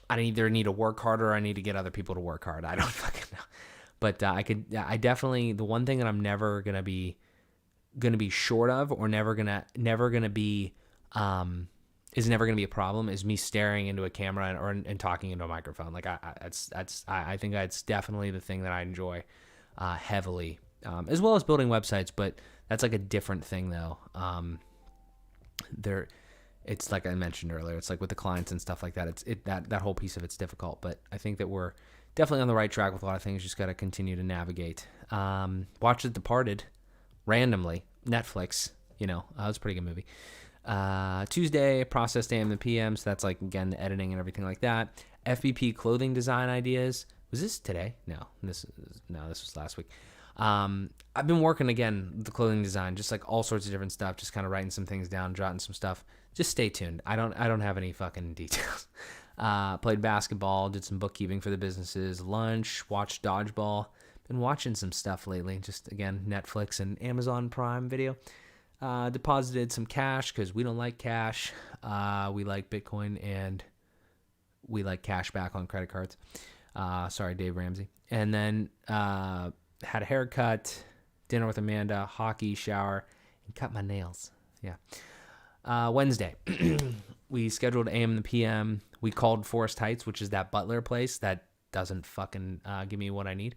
I either need to work harder or I need to get other people to work hard. I don't fucking know. But I definitely, the one thing that I'm never gonna be short of, or never gonna be is never gonna be a problem, is me staring into a camera and talking into a microphone. Like I think that's definitely the thing that I enjoy heavily, as well as building websites. But that's like a different thing though. It's like I mentioned earlier, it's like with the clients and stuff like that, that whole piece of it's difficult, but I think that we're definitely on the right track with a lot of things. Just got to continue to navigate. Watch The Departed randomly, Netflix, it was a pretty good movie. Tuesday, processed AM and PM, so that's like, again, the editing and everything like that. FBP clothing design ideas. Was this today? No, this was last week. I've been working again the clothing design, just like all sorts of different stuff, just kind of writing some things down, jotting some stuff. Just stay tuned. I don't have any fucking details. Played basketball, did some bookkeeping for the businesses, lunch, watched dodgeball. Been watching some stuff lately, just again, Netflix and Amazon Prime Video. Deposited some cash because we don't like cash. We like Bitcoin, and we like cash back on credit cards. Sorry, Dave Ramsey. And then had a haircut, dinner with Amanda, hockey, shower, and cut my nails. Yeah. Wednesday, we scheduled AM and PM. We called Forest Heights, which is that butler place that doesn't fucking give me what I need.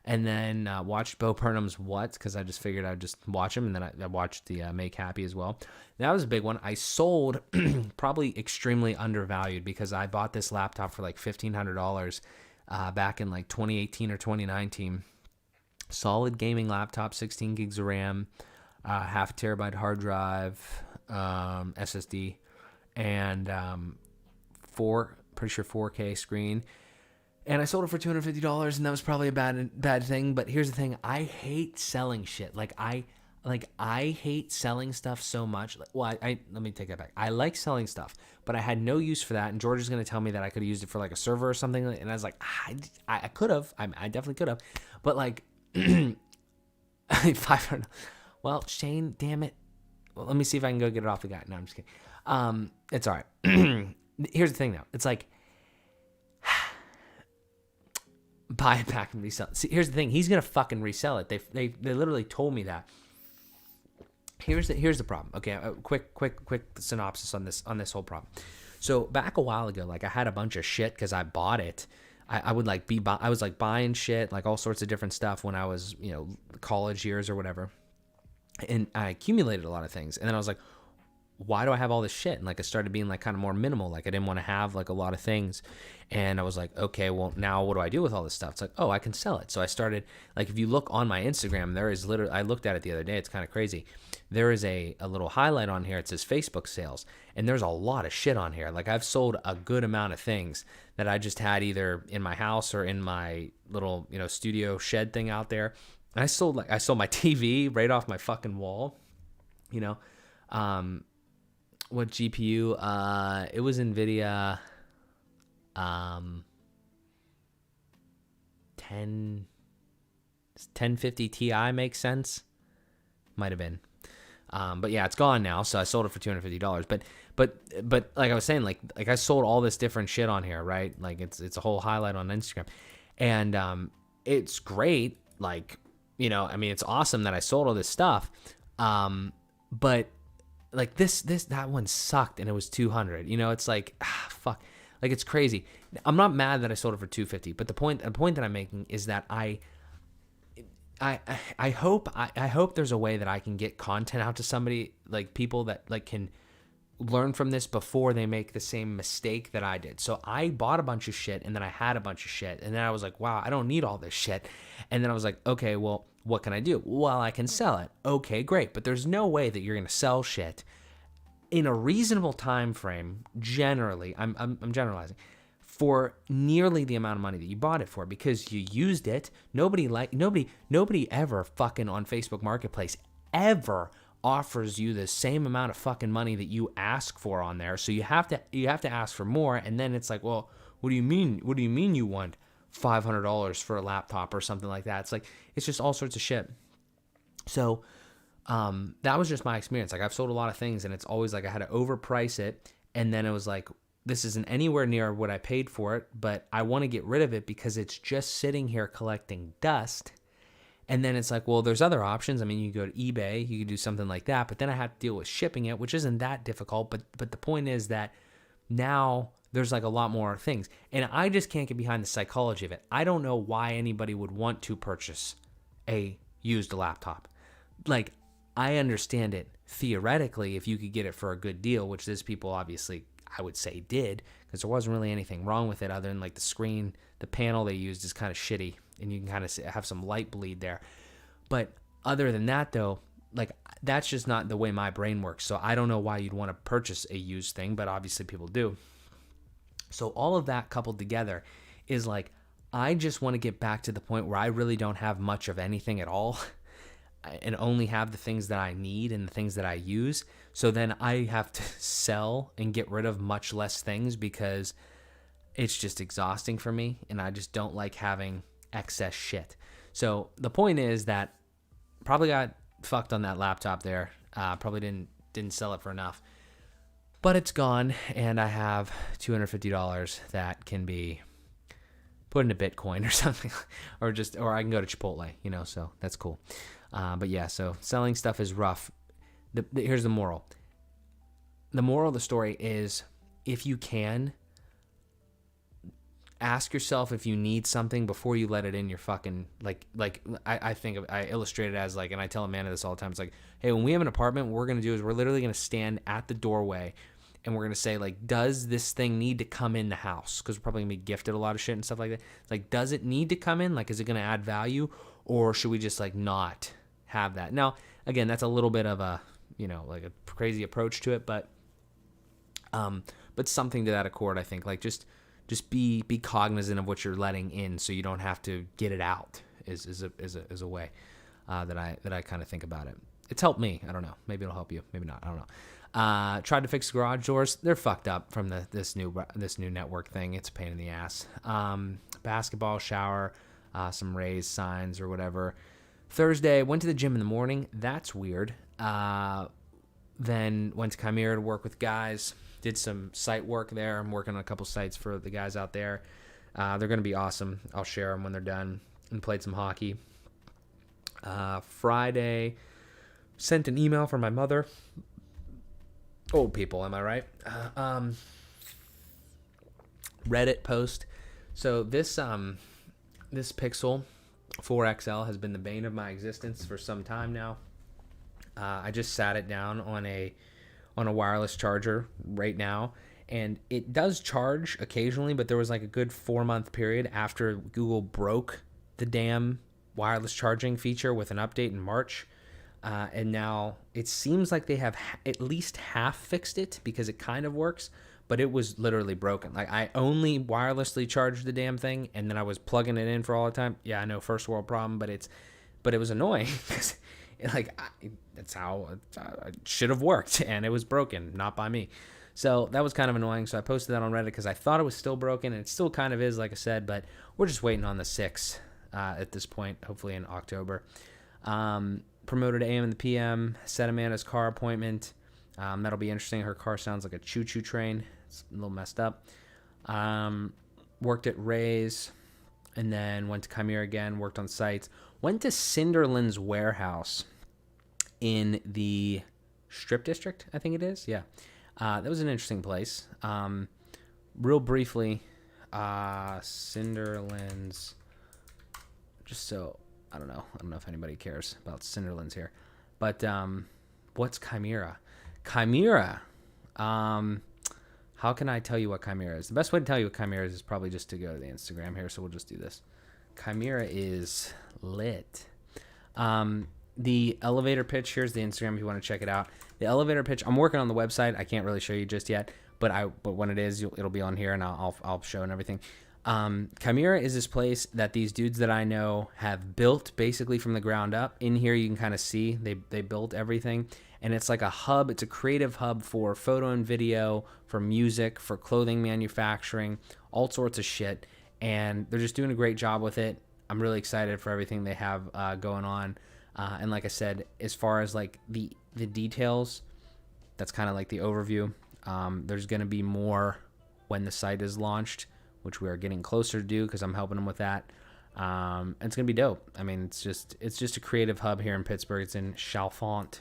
And then watched Bo Burnham's What, because I just figured I'd just watch him. And then I watched the Make Happy as well. That was a big one. I sold probably extremely undervalued, because I bought this laptop for like $1,500 back in like 2018 or 2019. Solid gaming laptop, 16 gigs of RAM, half a terabyte hard drive, SSD, and pretty sure 4K screen. And I sold it for $250, and that was probably a bad thing. But here's the thing: I hate selling shit. I hate selling stuff so much. Let me take that back. I like selling stuff, but I had no use for that. And George is going to tell me that I could have used it for like a server or something. And I was like, I could have. I definitely could have. But like, 500. Well, Shane, damn it. Well, let me see if I can go get it off the guy. No, I'm just kidding. It's all right. Here's the thing, though. It's like, buy it back and resell it. See, here's the thing. He's gonna fucking resell it. They literally told me that. Here's the problem. Okay, a quick synopsis on this whole problem. So back a while ago, like I had a bunch of shit because I bought it. I was like buying shit, like all sorts of different stuff when I was college years or whatever, and I accumulated a lot of things. And then I was like, why do I have all this shit? And like I started being like kind of more minimal. Like I didn't want to have like a lot of things. And I was like, okay, well now what do I do with all this stuff? It's like, oh, I can sell it. So I started, like, if you look on my Instagram, there is literally, I looked at it the other day. It's kind of crazy. There is a little highlight on here. It says Facebook sales. And there's a lot of shit on here. Like I've sold a good amount of things that I just had either in my house or in my little, studio shed thing out there. And I sold my TV right off my fucking wall, what GPU? It was NVIDIA 10 Does 1050 Ti make sense? Might have been. But yeah, it's gone now. So I sold it for $250. But like I was saying, like I sold all this different shit on here, right? Like it's a whole highlight on Instagram, and it's great. Like, you know, I mean, it's awesome that I sold all this stuff. But like that one sucked, and it was 200. You know, it's like fuck. Like, it's crazy. I'm not mad that I sold it for 250, but the point that I'm making is that I hope there's a way that I can get content out to somebody, like people that like can learn from this before they make the same mistake that I did. So I bought a bunch of shit, and then I had a bunch of shit, and then I was like, wow, I don't need all this shit. And then I was like, okay, well, what can I do? Well, I can sell it. Okay, great. But there's no way that you're going to sell shit in a reasonable time frame, generally, I'm generalizing, for nearly the amount of money that you bought it for, because you used it. Nobody ever fucking on Facebook Marketplace ever offers you the same amount of fucking money that you ask for on there. So you have to ask for more, and then it's like, well, what do you mean? What do you mean you want $500 for a laptop or something like that? It's like, it's just all sorts of shit. So that was just my experience. Like, I've sold a lot of things, and it's always like I had to overprice it, and then it was like, this isn't anywhere near what I paid for it, but I want to get rid of it because it's just sitting here collecting dust. And then it's like, well, there's other options. I mean, you go to eBay, you could do something like that, but then I have to deal with shipping it, which isn't that difficult. But the point is that now there's like a lot more things, and I just can't get behind the psychology of it. I don't know why anybody would want to purchase a used laptop. Like, I understand it theoretically if you could get it for a good deal, which these people obviously, I would say, did, because there wasn't really anything wrong with it other than like the screen, the panel they used is kind of shitty, and you can kind of have some light bleed there. But other than that, though, like, that's just not the way my brain works. So I don't know why you'd want to purchase a used thing, but obviously people do. So all of that coupled together is like, I just want to get back to the point where I really don't have much of anything at all, and only have the things that I need and the things that I use. So then I have to sell and get rid of much less things because it's just exhausting for me, and I just don't like having excess shit. So the point is that probably got fucked on that laptop there. Probably didn't sell it for enough, but it's gone, and I have $250 that can be put into Bitcoin or something, or I can go to Chipotle, you know, so that's cool. But yeah, so selling stuff is rough. Here's the moral. The moral of the story is, if you can, ask yourself if you need something before you let it in your fucking, like I think I illustrate it as like, and I tell Amanda this all the time. It's like, hey, when we have an apartment, what we're going to do is we're literally going to stand at the doorway, and we're going to say, like, does this thing need to come in the house? Because we're probably going to be gifted a lot of shit and stuff like that. It's like, does it need to come in? Like, is it going to add value? Or should we just, like, not have that? Now, again, that's a little bit of a, you know, like a crazy approach to it, but something to that accord, I think. Like, just be cognizant of what you're letting in, so you don't have to get it out. Is a way that I kind of think about it. It's helped me. I don't know. Maybe it'll help you. Maybe not. I don't know. Tried to fix garage doors. They're fucked up from this new network thing. It's a pain in the ass. Basketball, shower, some raised signs or whatever. Thursday, went to the gym in the morning. That's weird. Then went to CHIMERA to work with guys. Did some site work there. I'm working on a couple sites for the guys out there. They're going to be awesome. I'll share them when they're done. And played some hockey. Friday, sent an email from my mother. Old people, am I right? Reddit post. So this Pixel 4 XL has been the bane of my existence for some time now. I just sat it down on a wireless charger right now, and it does charge occasionally, but there was like a good 4-month period after Google broke the damn wireless charging feature with an update in March. And now it seems like they have at least half fixed it, because it kind of works, but it was literally broken. Like, I only wirelessly charged the damn thing, and then I was plugging it in for all the time. Yeah, I know, first world problem, but it was annoying because that's how it should have worked, and it was broken, not by me. So that was kind of annoying. So I posted that on Reddit because I thought it was still broken, and it still kind of is, like I said, but we're just waiting on the 6 at this point, hopefully in October. Promoted to AM and the PM, set Amanda's car appointment. That'll be interesting. Her car sounds like a choo-choo train. It's a little messed up. Worked at Ray's, and then went to Chimera again, worked on sites. Went to Cinderland's warehouse in the Strip District, I think it is. Yeah. That was an interesting place. Real briefly, Cinderland's, just so, I don't know if anybody cares about Cinderland's here, but what's Chimera? Chimera, how can I tell you what Chimera is? The best way to tell you what Chimera is probably just to go to the Instagram here, so we'll just do this. Chimera is lit. The elevator pitch, here's the Instagram if you want to check it out. The elevator pitch, I'm working on the website. I can't really show you just yet, but when it is, it'll be on here, and I'll show and everything. Chimera is this place that these dudes that I know have built basically from the ground up. In here, you can kind of see they built everything, and it's like a hub. It's a creative hub for photo and video, for music, for clothing manufacturing, all sorts of shit, and they're just doing a great job with it. I'm really excited for everything they have going on. And like I said, as far as like the details, that's kind of like the overview. There's going to be more when the site is launched, which we are getting closer to do because I'm helping them with that. And it's going to be dope. I mean, it's just a creative hub here in Pittsburgh. It's in Chalfont,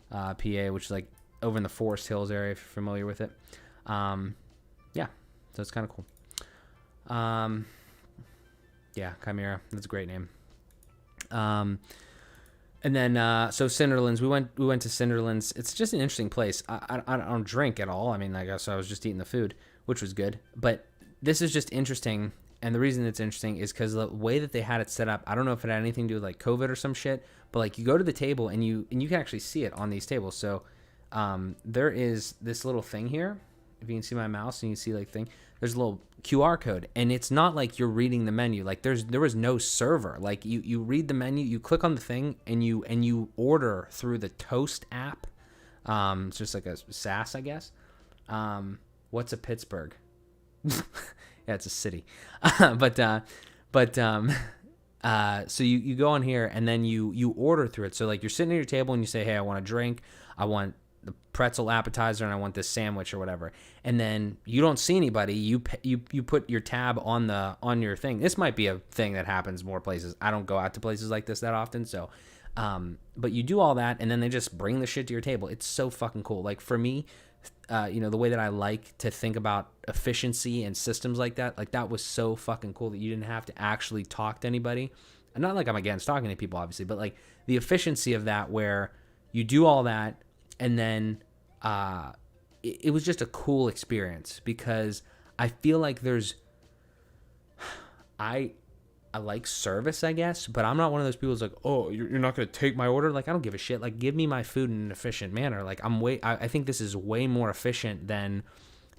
PA, which is like over in the Forest Hills area, if you're familiar with it. Yeah, so it's kind of cool. Yeah, Chimera. That's a great name. And then, so Cinderland's, we went to Cinderland's. It's just an interesting place. I don't drink at all. I mean, I guess I was just eating the food, which was good. But this is just interesting. And the reason it's interesting is because the way that they had it set up, I don't know if it had anything to do with like COVID or some shit, but like you go to the table and you can actually see it on these tables. So, there is this little thing here. If you can see my mouse and you see like thing, there's a little QR code, and it's not like you're reading the menu. Like there was no server. Like you read the menu, you click on the thing, and you order through the Toast app. It's just like a SaaS, I guess. What's a Pittsburgh? Yeah, it's a city. So you go on here and then you order through it. So like you're sitting at your table and you say, hey, I want a drink. I want the pretzel appetizer and I want this sandwich or whatever. And then you don't see anybody. You put your tab on your thing. This might be a thing that happens more places. I don't go out to places like this that often. So, but you do all that and then they just bring the shit to your table. It's so fucking cool. Like for me, the way that I like to think about efficiency and systems like that was so fucking cool that you didn't have to actually talk to anybody. And not like I'm against talking to people, obviously, but like the efficiency of that where you do all that and then it was just a cool experience because I feel like I like service, I guess, but I'm not one of those people who's like, oh, you're not going to take my order. Like, I don't give a shit. Like, give me my food in an efficient manner. Like, I think this is way more efficient than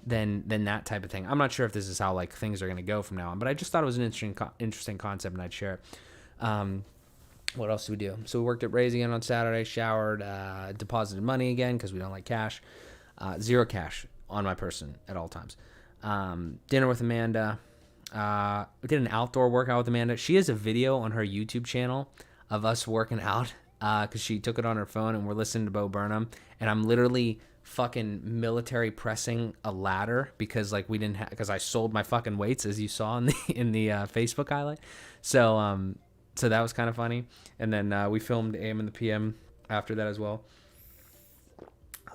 that type of thing. I'm not sure if this is how like things are going to go from now on, but I just thought it was an interesting concept and I'd share it. What else do we do? So we worked at Ray's again on Saturday, showered, deposited money again because we don't like cash. Zero cash on my person at all times. Dinner with Amanda. We did an outdoor workout with Amanda. She has a video on her YouTube channel of us working out because she took it on her phone and we're listening to Bo Burnham. And I'm literally fucking military pressing a ladder because like we didn't have, because I sold my fucking weights as you saw in the Facebook highlight. So that was kind of funny. And then we filmed AM and the PM after that as well.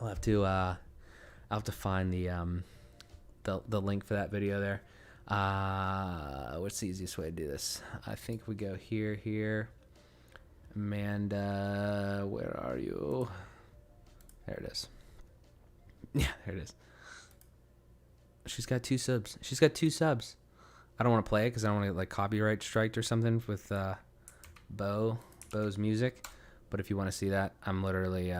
I'll have to find the link for that video there. What's the easiest way to do this? I think we go here. Amanda, where are you? There it is. Yeah, there it is. She's got 2 subs. I don't want to play it because I don't want to get like copyright striked or something with Bo's music. But if you want to see that, I'm literally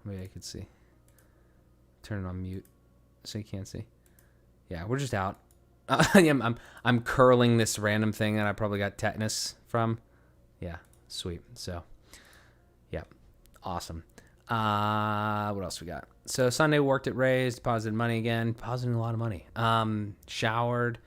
maybe I could see. Turn it on mute so you can't see. Yeah, we're just out. I'm curling this random thing that I probably got tetanus from. Yeah, sweet. So, yeah, awesome. What else we got? So Sunday worked at Ray's, deposited money again, depositing a lot of money. Showered,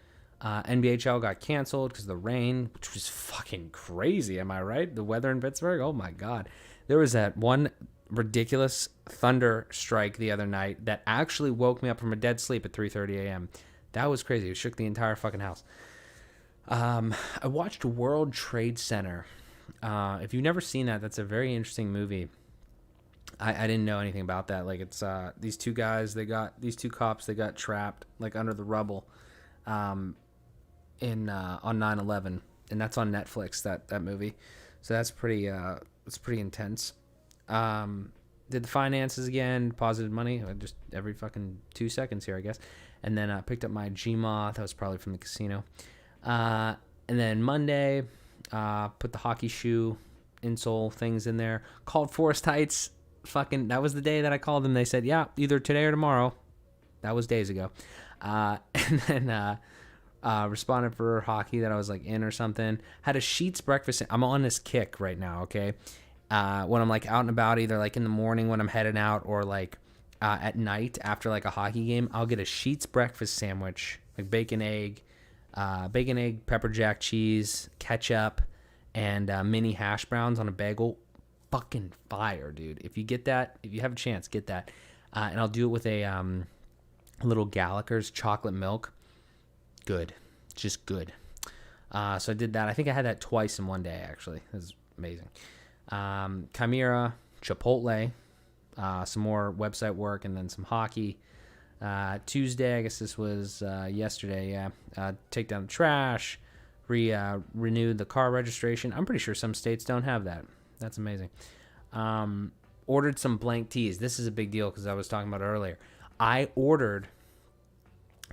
NBHL got canceled because of the rain, which was fucking crazy. Am I right? The weather in Pittsburgh. Oh my God. There was that one ridiculous thunder strike the other night that actually woke me up from a dead sleep at 3:30 a.m. That was crazy. It shook the entire fucking house. I watched World Trade Center. If you've never seen that, that's a very interesting movie. I didn't know anything about that. Like, it's these two cops, they got trapped like under the rubble on 9/11, and that's on Netflix, that movie. So that's pretty intense. Did the finances again, deposited money just every fucking 2 seconds here, I guess. And then picked up my Gmoth. That was probably from the casino. And then Monday, put the hockey shoe insole things in there. Called Forest Heights. That was the day that I called them. They said, yeah, either today or tomorrow. That was days ago. And then responded for hockey that I was like in or something. Had a Sheetz breakfast. I'm on this kick right now, okay? When I'm like out and about, either like in the morning when I'm heading out or like at night after like a hockey game, I'll get a Sheetz breakfast sandwich, like bacon, egg, pepper jack cheese, ketchup, and mini hash browns on a bagel. Fucking fire, dude. If you get that, if you have a chance, get that. And I'll do it with a little Gallagher's chocolate milk. Good. Just good. So I did that. I think I had that twice in one day, actually. It was amazing. CHIMERA, Chipotle, some more website work, and then some hockey. Tuesday, I guess this was yesterday, yeah. Take down the trash, renewed the car registration. I'm pretty sure some states don't have that. That's amazing. Ordered some blank tees. This is a big deal because I was talking about it earlier. I ordered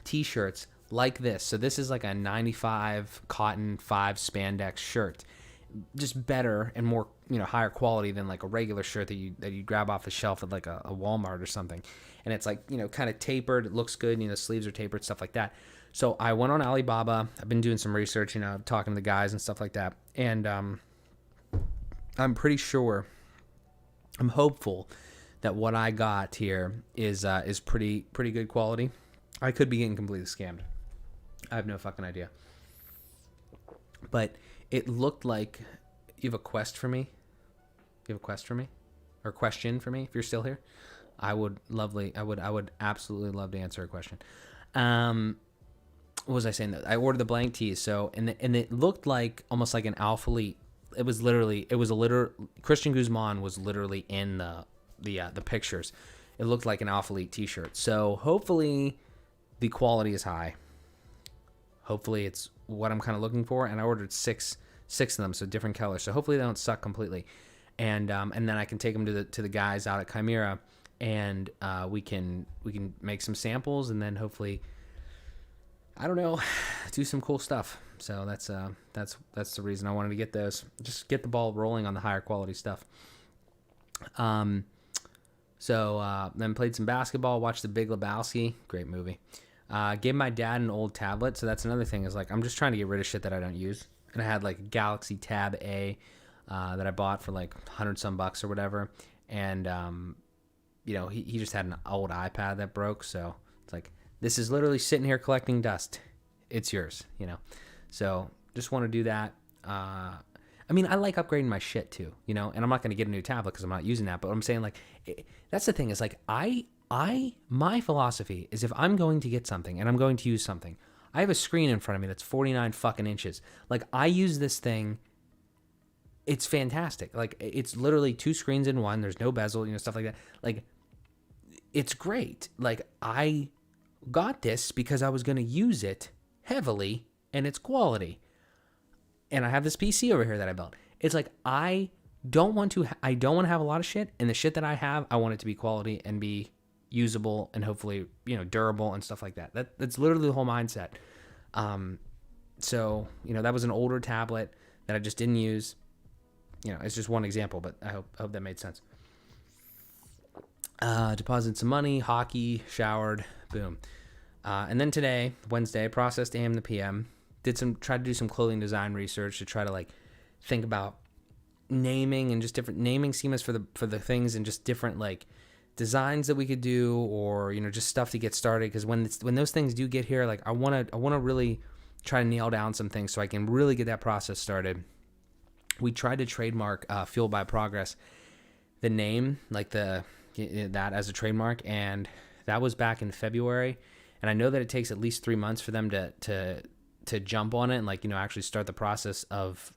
t-shirts like this. So this is like a 95 cotton 5 spandex shirt. Just better and more, higher quality than like a regular shirt that you grab off the shelf at like a Walmart or something. And it's like, kind of tapered. It looks good. The sleeves are tapered, stuff like that. So I went on Alibaba. I've been doing some research, talking to the guys and stuff like that. And I'm pretty sure, I'm hopeful that what I got here is pretty good quality. I could be getting completely scammed. I have no fucking idea. But it looked like, you have a quest for me? You have a quest for me? Or question for me, if you're still here? I would absolutely love to answer a question. What was I saying? I ordered the blank tees, so and it looked like almost like an Alpha Elite. Christian Guzman was literally in the pictures. It looked like an Alpha Elite t-shirt. So hopefully the quality is high. Hopefully it's what I'm kind of looking for. And I ordered six of them, so different colors. So hopefully they don't suck completely. And then I can take them to the guys out at CHIMERA, and we can make some samples, and then hopefully, I don't know, do some cool stuff. So that's the reason I wanted to get those. Just get the ball rolling on the higher quality stuff. So then played some basketball, watched The Big Lebowski, great movie. Gave my dad an old tablet. So that's another thing, is like I'm just trying to get rid of shit that I don't use. And I had like a Galaxy Tab A that I bought for like $100 some or whatever. And he just had an old iPad that broke. So it's like, this is literally sitting here collecting dust. It's yours, So just want to do that. I like upgrading my shit too, and I'm not going to get a new tablet because I'm not using that. But I'm saying, like, that's the thing, is like, my philosophy is, if I'm going to get something and I'm going to use something, I have a screen in front of me that's 49 fucking inches. Like, I use this thing. It's fantastic. Like, it's literally 2 screens in one. There's no bezel, stuff like that. Like, it's great. Like, I got this because I was going to use it heavily, and its quality. And I have this PC over here that I built. It's like, I don't want to have a lot of shit, and the shit that I have, I want it to be quality and be usable and hopefully, durable and stuff like that. That's literally the whole mindset. So, that was an older tablet that I just didn't use. It's just one example, but I hope that made sense. Deposited some money, hockey, showered, boom. And then today, Wednesday, processed AM to PM. Tried to do some clothing design research to try to like think about naming and just different naming schemas for the things, and just different like designs that we could do, or just stuff to get started. Because when those things do get here, like I want to really try to nail down some things so I can really get that process started. We tried to trademark Fueled by Progress, the name, like that as a trademark, and that was back in February. And I know that it takes at least 3 months for them to jump on it and like, actually start the process of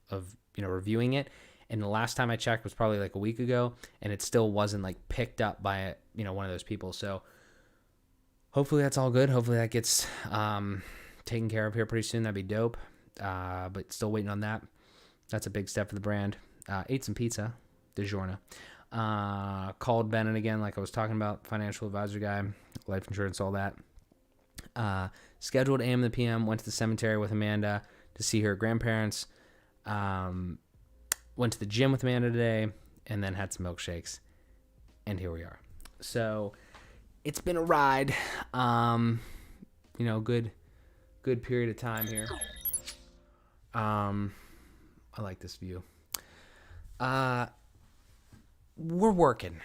reviewing it. And the last time I checked was probably like a week ago, and it still wasn't like picked up by one of those people. So hopefully that's all good. Hopefully that gets taken care of here pretty soon. That'd be dope. But still waiting on that. That's a big step for the brand. Ate some pizza, DiGiorno. Called Bennett again, like I was talking about, financial advisor guy, life insurance, all that. Scheduled AM to PM, went to the cemetery with Amanda to see her grandparents. Went to the gym with Amanda today, and then had some milkshakes. And here we are. So it's been a ride. Good period of time here. I like this view. We're working.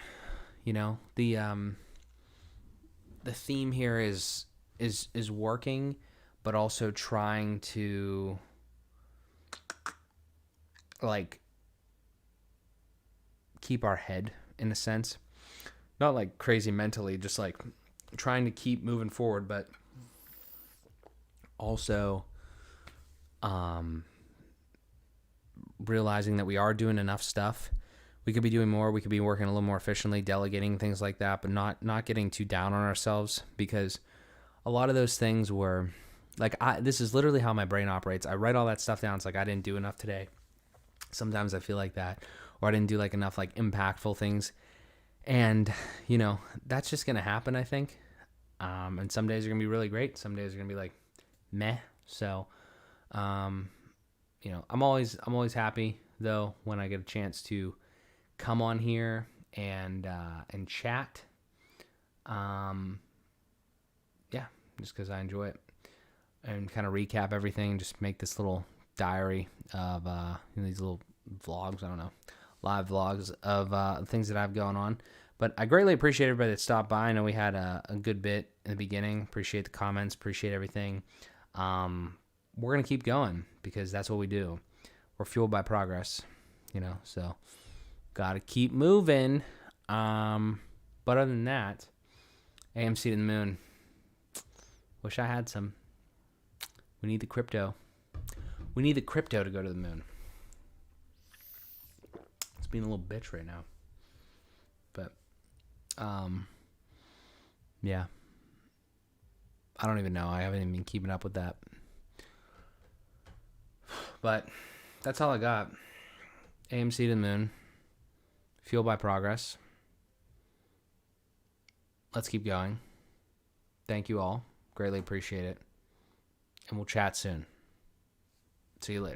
The theme here is working, but also trying to like keep our head in a sense, not like crazy mentally, just like trying to keep moving forward, but also realizing that we are doing enough stuff. We could be doing more. We could be working a little more efficiently, delegating things like that, but not getting too down on ourselves, because a lot of those things were like, this is literally how my brain operates. I write all that stuff down. It's like, I didn't do enough today. Sometimes I feel like that, or I didn't do like enough like impactful things. And, that's just going to happen, I think. And some days are going to be really great. Some days are going to be like meh. So, I'm always happy though when I get a chance to come on here and chat. Just because I enjoy it, and kind of recap everything. Just make this little diary of these little vlogs. I don't know, live vlogs of things that I've going on. But I greatly appreciate everybody that stopped by. I know we had a good bit in the beginning. Appreciate the comments. Appreciate everything. We're going to keep going because that's what we do. We're fueled by progress, so got to keep moving. But other than that, AMC to the moon. Wish I had some. We need the crypto. We need the crypto to go to the moon. It's being a little bitch right now. But, yeah. I don't even know. I haven't even been keeping up with that. But that's all I got. AMC to the moon. Fueled by progress. Let's keep going. Thank you all. Greatly appreciate it. And we'll chat soon. See you later.